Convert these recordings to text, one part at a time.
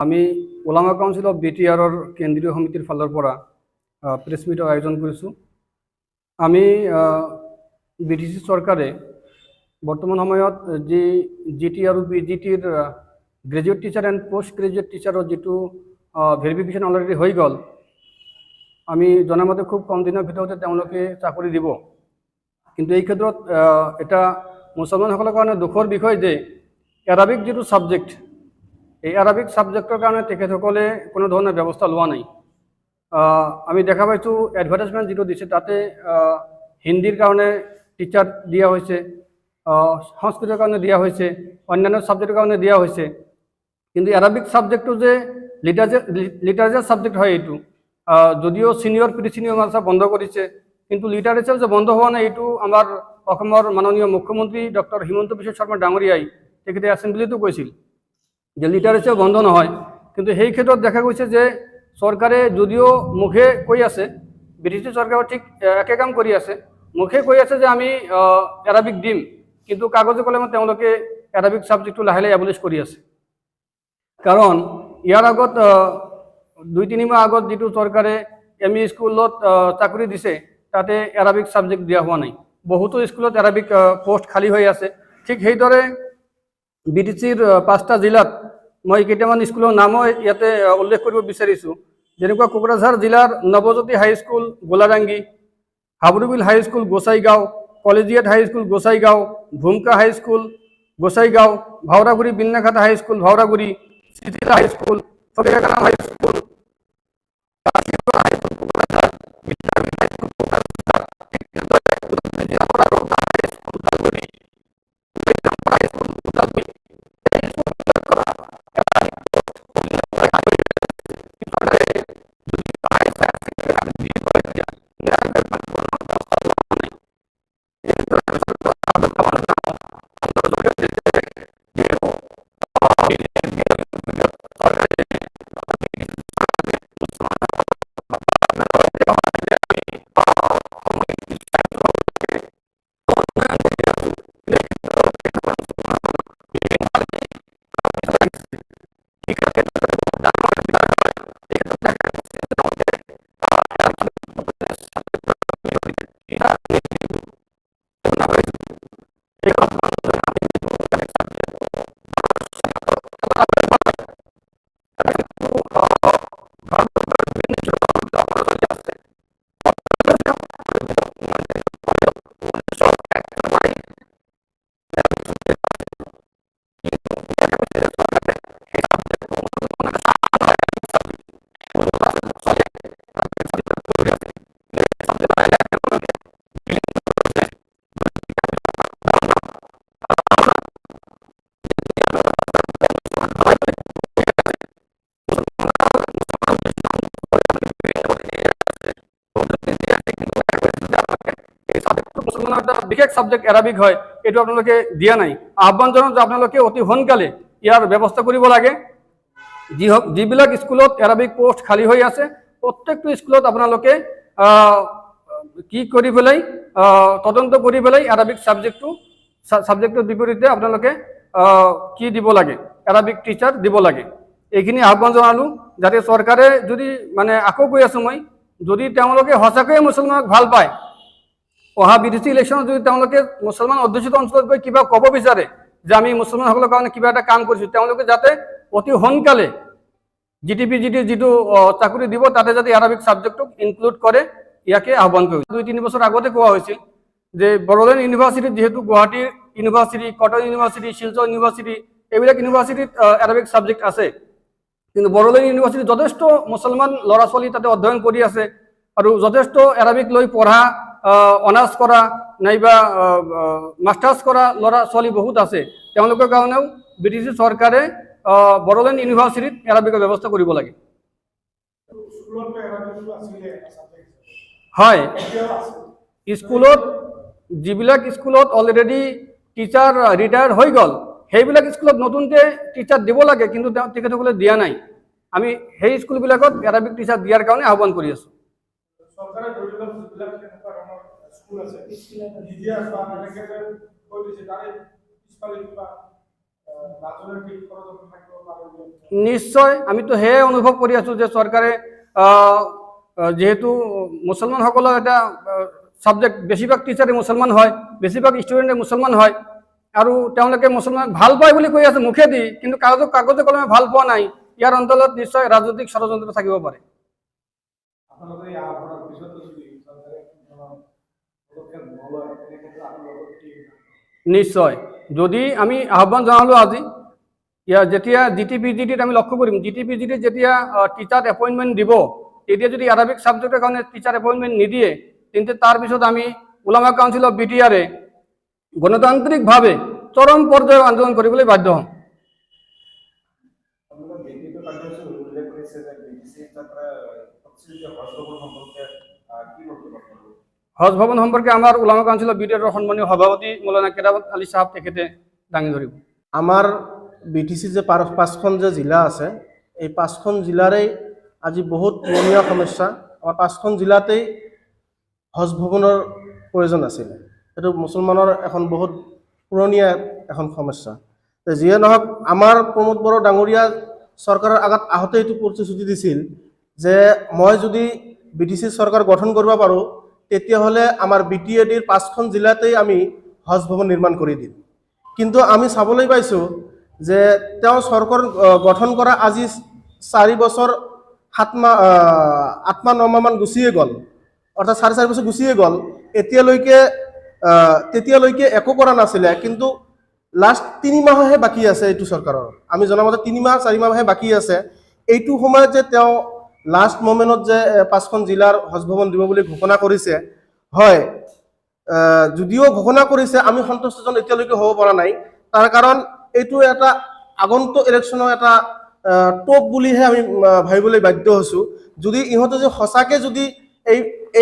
আমি ওলামা council of বিটিআৰৰ কেন্দ্ৰীয় সমিতিৰ ফালৰ পৰা প্ৰেছ মিটৰ আয়োজন কৰিছোঁ। আমি বিটিচি চৰকাৰে বৰ্তমান সময়ত যি জিটি আৰু বিজিটিৰ graduate teacher and post graduate টিচাৰৰ যিটো ভেৰিফিকেশ্যন অলৰেডি হৈ গ'ল, আমি জনামতে খুব কম দিনৰ ভিতৰতে তেওঁলোকে চাকৰি দিব। কিন্তু এই ক্ষেত্ৰত এটা মুছলমানসকলৰ কাৰণে দুখৰ বিষয় যে এৰাবিক যিটো ছাবজেক্ট, এই আৰবিক সাবজেক্টৰ কাৰণে তেখেতসকলে কোনো ধৰণৰ ব্যৱস্থা লোৱা নাই। আমি দেখা পাইছোঁ এডভাৰ্টাইজমেণ্ট যিটো দিছে তাতে হিন্দীৰ কাৰণে টিচাৰ দিয়া হৈছে, সংস্কৃতৰ কাৰণে দিয়া হৈছে, অন্যান্য ছাবজেক্টৰ কাৰণে দিয়া হৈছে। কিন্তু আৰবিক ছাবজেক্টটো যে লিটাৰেচাৰ ছাবজেক্ট হয়, এইটো যদিও ছিনিয়ৰ প্ৰি ছিনিয়ৰ মাদ্ৰাছা বন্ধ কৰিছে, কিন্তু লিটাৰেচাৰ যে বন্ধ হোৱা নাই এইটো আমাৰ অসমৰ মাননীয় মুখ্যমন্ত্ৰী ডক্টৰ হিমন্ত বিশ্ব শৰ্মা ডাঙৰীয়াই তেখেতে এছেম্বলিতো কৈছিল যে লিটাৰেচাৰ বন্ধ নহয়। কিন্তু সেই ক্ষেত্ৰত দেখা গৈছে যে চৰকাৰে যদিও মুখে কৈ আছে, ব্ৰিটিছ চৰকাৰে ঠিক একে কাম কৰি আছে, মুখে কৈ আছে যে আমি এৰাবিক দিম, কিন্তু কাগজে কলমে তেওঁলোকে এৰাবিক ছাবজেক্টটো লাহে লাহে এবলিছ কৰি আছে। কাৰণ ইয়াৰ আগত 2-3 মাহ আগত যিটো চৰকাৰে ME স্কুলত চাকৰি দিছে তাতে এৰাবিক ছাবজেক্ট দিয়া হোৱা নাই। বহুতো স্কুলত এৰাবিক পোষ্ট খালী হৈ আছে। ঠিক সেইদৰে বিটিচিৰ 5টা জিলাত মই কেইটামান স্কুলৰ নামো ইয়াতে উল্লেখ কৰিব বিচাৰিছোঁ। যেনেকুৱা কোকৰাঝাৰ জিলাৰ Nabajyoti high school Golarangi, Habrubil high school Gossaigaon, collegiate high school Gossaigaon, Bhumka high school Gossaigaon, Bhowraguri Binnaghata high school Bhowraguri, Chijila high school, Fatekaram high school, বিশেষ সাবজেক্ট এৰাবিক হয়, এইটো আপোনালোকে দিয়া নাই। আহ্বান জনাওঁ যে আপোনালোকে অতি সোনকালে ইয়াৰ ব্যৱস্থা কৰিব লাগে। যিবিলাক স্কুলত এৰাবিক পোষ্ট খালী হৈ আছে প্ৰত্যেকটো স্কুলত আপোনালোকে কি কৰি পেলাই তদন্ত কৰি পেলাই এৰাবিক ছাবজেক্টৰ বিপৰীতে আপোনালোকে কি দিব লাগে, এৰাবিক টিচাৰ দিব লাগে। এইখিনি আহ্বান জনালোঁ যাতে চৰকাৰে যদি মানে আকৌ কৈ আছোঁ মই, যদি তেওঁলোকে সঁচাকৈয়ে মুছলমানক ভাল পায়, অহা বিটিচি ইলেকশ্যনত যদি তেওঁলোকে মুছলমান অধ্যুষিত অঞ্চলত গৈ কিবা ক'ব বিচাৰে যে আমি মুছলমানসকলৰ কাৰণে কিবা এটা কাম কৰিছোঁ, তেওঁলোকে যাতে অতি সোনকালে জিটিৰ যিটো চাকৰি দিব তাতে যাতে এৰাবিক ছাবজেক্টক ইনক্লুড কৰে, ইয়াকে আহ্বান কৰিছোঁ। 2-3 বছৰ আগতে কোৱা হৈছিল যে বড়োলেণ্ড ইউনিভাৰ্চিটিত, যিহেতু Guwahati university, cotton university, Silchar university, এইবিলাক ইউনিভাৰ্চিটিত এৰাবিক ছাবজেক্ট আছে, কিন্তু বড়োলেণ্ড ইউনিভাৰ্চিটিত যথেষ্ট মুছলমান ল'ৰা ছোৱালী তাতে অধ্যয়ন কৰি আছে আৰু যথেষ্ট এৰাবিক লৈ পঢ়া, অনাৰ্ছ কৰা নাইবা মাষ্টাৰ্ছ কৰা ল'ৰা ছোৱালী বহুত আছে। তেওঁলোকৰ কাৰণেও ব্ৰিটিছ চৰকাৰে বড়োলেণ্ড ইউনিভাৰ্চিটিত এৰাবিকৰ ব্যৱস্থা কৰিব লাগে। হয়, স্কুলত যিবিলাক স্কুলত অলৰেডি টিচাৰ ৰিটায়াৰ্ড হৈ গ'ল সেইবিলাক স্কুলত নতুনকৈ টিচাৰ দিব লাগে, কিন্তু তেখেতসকলে দিয়া নাই। আমি সেই স্কুলবিলাকত এৰাবিক টিচাৰ দিয়াৰ কাৰণে আহ্বান কৰি আছোঁ। নিশ্চয় আমিতো সেয়ে অনুভৱ কৰি আছোঁ যে চৰকাৰে যেহেতু মুছলমানসকলৰ এটা ছাবজেক্ট, বেছিভাগ টিচাৰে মুছলমান হয়, বেছিভাগ ষ্টুডেণ্টে মুছলমান হয়, আৰু তেওঁলোকে মুছলমানক ভাল পায় বুলি কৈ আছে মুখেদি, কিন্তু কাগজে কলমে ভাল পোৱা নাই। ইয়াৰ অন্তলত নিশ্চয় ৰাজনৈতিক ষড়যন্ত্ৰ থাকিব পাৰে। নিশ্চয় যদি আমি আহ্বান জনালোঁ আজি, যেতিয়া GT-PGT আমি লক্ষ্য কৰিম, GT-PGT যেতিয়া টিচাৰ এপইণ্টমেণ্ট দিব, তেতিয়া যদি আৰবিক ছাবজেক্টৰ কাৰণে টিচাৰ এপইণ্টমেণ্ট নিদিয়ে, তেন্তে তাৰপিছত আমি উলামা কাউন্সিল অফ BTR গণতান্ত্ৰিকভাৱে চৰম পৰ্যায়ৰ আন্দোলন কৰিবলৈ বাধ্য হ'ম। হজ ভৱন সম্পৰ্কে আমাৰ উলামা কাউন্সিল অফ BTR সন্মানীয় সভাপতি মৌলানা কেৰামত আলী সাহেব তেখেতে দাঙি ধৰিব। আমাৰ BTC যে 5খন যে জিলা আছে, এই 5খন জিলাৰেই আজি বহুত পুৰণীয়া সমস্যা। আমাৰ 5খন জিলাতেই হজ ভৱনৰ প্ৰয়োজন আছিলে। এইটো মুছলমানৰ এখন বহুত পুৰণীয়া এখন সমস্যা। যিয়ে নহওক, আমাৰ প্ৰমোদ বড়ো ডাঙৰীয়া চৰকাৰৰ আগত আহোঁতে এইটো প্ৰতিশ্ৰুতি দিছিল যে মই যদি BTC চৰকাৰ গঠন কৰিব পাৰোঁ, তেতিয়াহ'লে আমাৰ BTADৰ 5খন জিলাতেই আমি হজ ভৱন নিৰ্মাণ কৰি দিম। কিন্তু আমি চাবলৈ পাইছোঁ যে তেওঁ চৰকাৰ গঠন কৰা আজি 4 বছৰ 8 মাহ গুচিয়ে গ'ল, অৰ্থাৎ 4.5 বছৰ গুচিয়ে গ'ল। তেতিয়ালৈকে একো কৰা নাছিলে, কিন্তু লাষ্ট 3 মাহহে বাকী আছে এইটো চৰকাৰৰ। আমি জনামতে 3 মাহ 4 মাহহে বাকী আছে। এইটো সময়ত যে তেওঁ লাষ্ট মোমেণ্টত যে 5খন জিলাৰ হজ ভৱন দিব বুলি ঘোষণা কৰিছে, হয়, যদিও ঘোষণা কৰিছে, আমি সন্তুষ্টজন এতিয়ালৈকে হ'ব পৰা নাই। তাৰ কাৰণ এইটো এটা আগন্তুক ইলেকশ্যনৰ এটা টোপ বুলিহে আমি ভাবিবলৈ বাধ্য হৈছোঁ। যদি ইহঁতে যে সঁচাকৈ যদি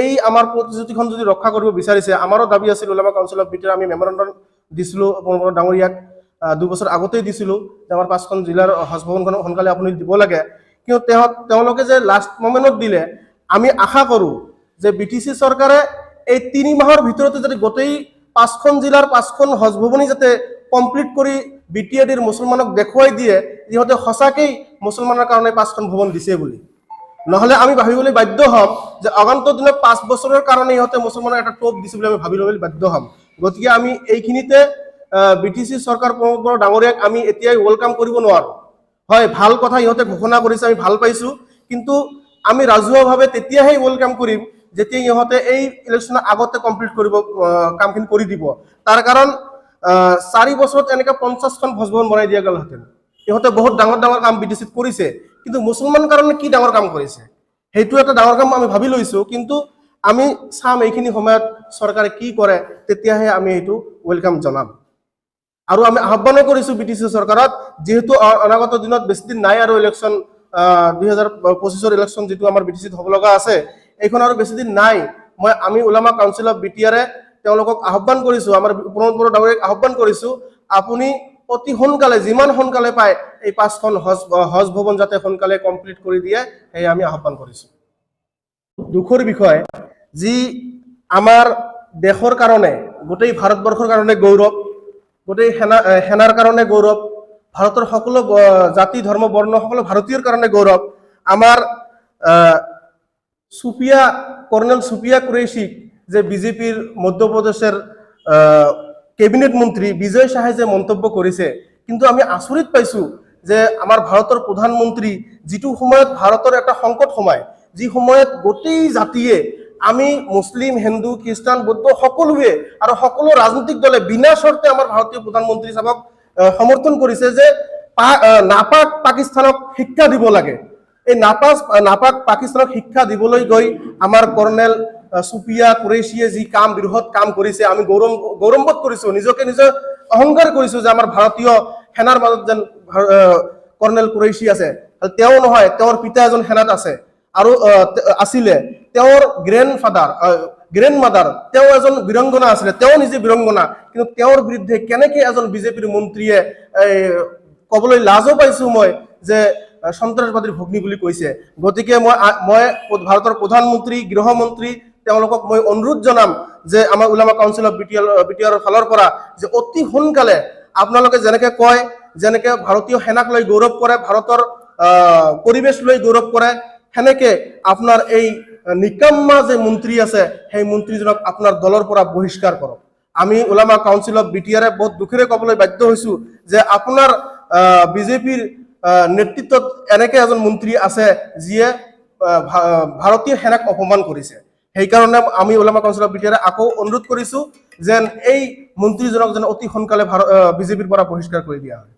এই আমাৰ প্ৰতিশ্ৰুতিখন যদি ৰক্ষা কৰিব বিচাৰিছে, আমাৰো দাবী আছিল উলামা কাউন্সিল অফ BTR, আমি মেমৰেণ্ডাম দিছিলোঁ ডাঙৰীয়াক 2 বছৰ আগতেই দিছিলোঁ যে আমাৰ 5খন জিলাৰ হজ ভৱনখন সোনকালে আপুনি দিব লাগে। কিন্তু তেওঁলোকে যে লাষ্ট মোমেণ্টত দিলে, আমি আশা কৰোঁ যে BTC চৰকাৰে এই 3 মাহৰ ভিতৰতে যাতে গোটেই 5খন জিলাৰ 5খন হজ ভৱনী যাতে কমপ্লিট কৰি BTADৰ মুছলমানক দেখুৱাই দিয়ে ইহঁতে সঁচাকেই মুছলমানৰ কাৰণে 5খন ভৱন দিছে বুলি। নহ'লে আমি ভাবিবলৈ বাধ্য হ'ম যে আগন্তুক দিনত 5 বছৰৰ কাৰণে ইহঁতে মুছলমানৰ এটা টোপ দিছে বুলি আমি ভাবি ল'বলৈ বাধ্য হ'ম। গতিকে আমি এইখিনিতে BTC চৰকাৰ প্ৰমোদ বড়ো ডাঙৰীয়াক আমি এতিয়াই ৱেলকাম কৰিব নোৱাৰোঁ। হয়, ভাল কথা ইহঁতে ঘোষণা কৰিছে, আমি ভাল পাইছোঁ, কিন্তু আমি ৰাজহুৱাভাৱে তেতিয়াহে ৱেলকাম কৰিম যেতিয়া ইহঁতে এই ইলেকশ্যনৰ আগতে কমপ্লিট কৰিব, কামখিনি কৰি দিব। তাৰ কাৰণ 4 বছৰত এনেকৈ 50খন হজ ভৱন বনাই দিয়া গ'লহেঁতেন। ইহঁতে বহুত ডাঙৰ ডাঙৰ কাম BTCত কৰিছে, কিন্তু মুছলমানৰ কাৰণে কি ডাঙৰ কাম কৰিছে সেইটো এটা ডাঙৰ কাম আমি ভাবি লৈছোঁ। কিন্তু আমি চাম এইখিনি সময়ত চৰকাৰে কি কৰে, তেতিয়াহে আমি এইটো ৱেলকাম জনাম। আৰু আমি আহ্বানো কৰিছোঁ BTC চৰকাৰক, যিহেতু অনাগত দিনত বেছি দিন নাই আৰু ইলেকশ্যন 2025ৰ ইলেকশ্যন যিটো আমাৰ BTCত হ'ব লগা আছে, এইখন আৰু বেছি দিন নাই। আমি উলামা কাউন্সিল অফ BTR তেওঁলোকক আহ্বান কৰিছোঁ, আমাৰ প্ৰমোদ বড়ো ডাঙৰীয়াক আহ্বান কৰিছোঁ, আপুনি অতি সোনকালে, যিমান সোনকালে পায়, এই 5খন হজ ভৱন যাতে সোনকালে কমপ্লিট কৰি দিয়ে, সেয়ে আমি আহ্বান কৰিছোঁ। দুখৰ বিষয়, যি আমাৰ দেশৰ কাৰণে, গোটেই ভাৰতবৰ্ষৰ কাৰণে গৌৰৱ, গোটেই সেনাৰ কাৰণে গৌৰৱ, ভাৰতৰ সকলো জাতি ধৰ্ম বৰ্ণ সকলো ভাৰতীয়ৰ কাৰণে গৌৰৱ। আমাৰ কৰ্নেল সুফিয়া কুৰেশ্বীক যে BJPৰ মধ্যপ্ৰদেশৰ কেবিনেট মন্ত্ৰী বিজয় শাহে যে মন্তব্য কৰিছে, কিন্তু আমি আচৰিত পাইছোঁ যে আমাৰ ভাৰতৰ প্ৰধানমন্ত্ৰী যিটো সময়ত ভাৰতৰ এটা সংকট সময়, যি সময়ত গোটেই জাতিয়ে, আমি মুছলিম, হিন্দু, খ্ৰীষ্টান, বৌদ্ধ সকলোৱে আৰু সকলো ৰাজনৈতিক দলে বিনা চৰ্তে আমাৰ ভাৰতীয় প্ৰধানমন্ত্ৰী সাহেবক সমৰ্থন কৰিছে যে নাপাক পাকিস্তানক শিক্ষা দিব লাগে। এই নাপাক পাকিস্তানক শিক্ষা দিবলৈ গৈ আমাৰ কৰ্নেল সুফিয়া কুৰেশ্বীয়ে যি বৃহৎ কাম কৰিছে, আমি গৌৰৱবোধ কৰিছোঁ, নিজকে নিজৰ অহংকাৰ কৰিছোঁ যে আমাৰ ভাৰতীয় সেনাৰ মাজত যেন কৰ্নেল কুৰেশ্বী আছে। তেওঁ নহয়, তেওঁৰ পিতা এজন সেনাত আছে আৰু আছিলে, তেওঁৰ গ্ৰেণ্ড মাদাৰ তেওঁ এজন বীৰংগনা আছিলে, তেওঁ নিজে বীৰংগনা, কিন্তু তেওঁৰ বিৰুদ্ধে কেনেকৈ এজন BJPৰ মন্ত্ৰীয়ে ক'বলৈ লাজো পাইছোঁ মই যে সন্ত্ৰাসবাদীৰ ভগ্নী বুলি কৈছে। গতিকে মই ভাৰতৰ প্ৰধানমন্ত্ৰী, গৃহমন্ত্ৰী তেওঁলোকক মই অনুৰোধ জনাম যে আমাৰ উলামা কাউন্সিল অফ BTR ফালৰ পৰা যে অতি সোনকালে আপোনালোকে যেনেকৈ কয় যেনেকে ভাৰতীয় সেনাক লৈ গৌৰৱ কৰে, ভাৰতৰ পৰিৱেশ লৈ গৌৰৱ কৰে, সেনেকে আপোনাৰ এই নিকাম্মা যে মন্ত্ৰী আছে সেই মন্ত্ৰীজনক আপোনাৰ দলৰ পৰা বহিষ্কাৰ কৰক। আমি ওলামা কাউন্সিল অফ বিটিআৰে বহুত দুখেৰে ক'বলৈ বাধ্য হৈছোঁ যে আপোনাৰ বিজেপিৰ নেতৃত্বত এনেকে এজন মন্ত্ৰী আছে যিয়ে ভাৰতীয় সেনাক অপমান কৰিছে। সেইকাৰণে আমি ওলামা কাউন্সিল অফ বিটিআৰে আকৌ অনুৰোধ কৰিছোঁ যেন এই মন্ত্ৰীজনক যেন অতি সোনকালে বিজেপিৰ পৰা বহিষ্কাৰ কৰি দিয়া হয়।